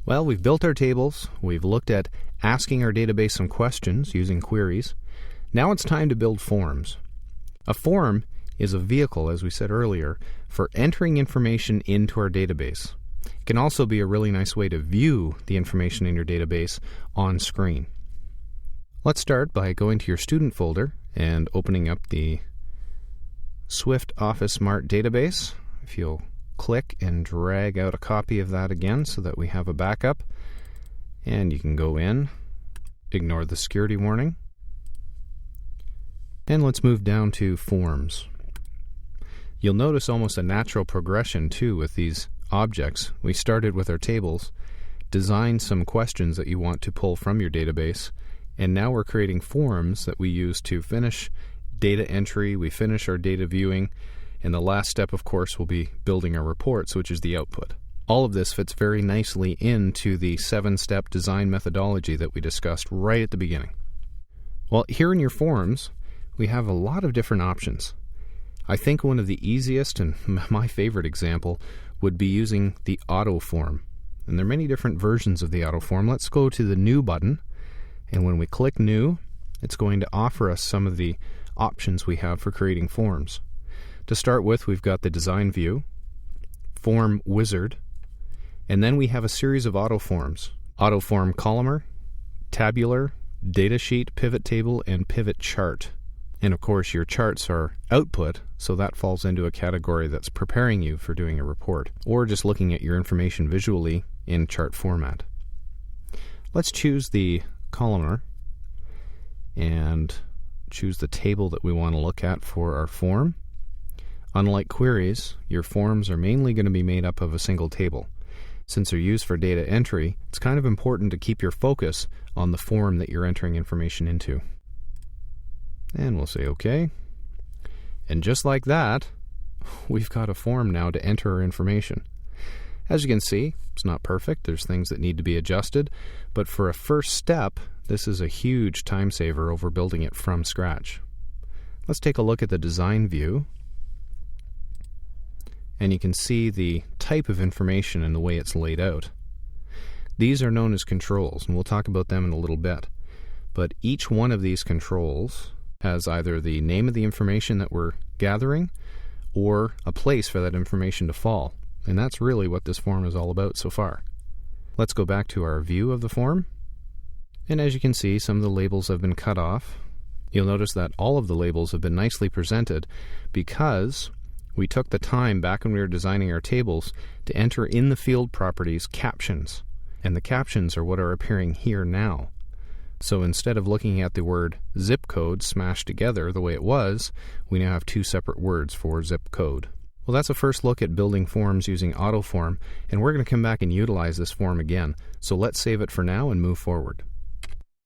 Well, we've built our tables, we've looked at asking our database some questions using queries. Now it's time to build forms. A form is a vehicle, as we said earlier, for entering information into our database. It can also be a really nice way to view the information in your database on screen. Let's start by going to your student folder and opening up the Swift Office Smart database. If you'll click and drag out a copy of that again so that we have a backup, and you can go in, ignore the security warning, and let's move down to Forms. You'll notice almost a natural progression too with these objects. We started with our tables, designed some questions that you want to pull from your database, and now we're creating forms that we use to finish data entry, we finish our data viewing, and the last step, of course, will be building our reports, which is the output. All of this fits very nicely into the 7-step design methodology that we discussed right at the beginning. Well, here in your forms, we have a lot of different options. I think one of the easiest and my favorite example would be using the auto form. And there are many different versions of the auto form. Let's go to the New button, and when we click New, it's going to offer us some of the options we have for creating forms. To start with, we've got the Design View, Form Wizard, and then we have a series of auto forms. Auto Form Columnar, Tabular, Datasheet, Pivot Table, and Pivot Chart. And of course, your charts are output, so that falls into a category that's preparing you for doing a report, or just looking at your information visually in chart format. Let's choose the columnar and choose the table that we want to look at for our form. Unlike queries, your forms are mainly going to be made up of a single table. Since they're used for data entry, it's kind of important to keep your focus on the form that you're entering information into. And we'll say OK. And just like that, we've got a form now to enter our information. As you can see, it's not perfect. There's things that need to be adjusted. But for a first step, this is a huge time saver over building it from scratch. Let's take a look at the Design View. And you can see the type of information and the way it's laid out. These are known as controls, and we'll talk about them in a little bit. But each one of these controls has either the name of the information that we're gathering or a place for that information to fall. And that's really what this form is all about so far. Let's go back to our view of the form. And as you can see, some of the labels have been cut off. You'll notice that all of the labels have been nicely presented because we took the time back when we were designing our tables to enter in the field properties captions. And the captions are what are appearing here now. So instead of looking at the word zip code smashed together the way it was, we now have two separate words for zip code. Well, that's a first look at building forms using AutoForm, and we're going to come back and utilize this form again. So let's save it for now and move forward.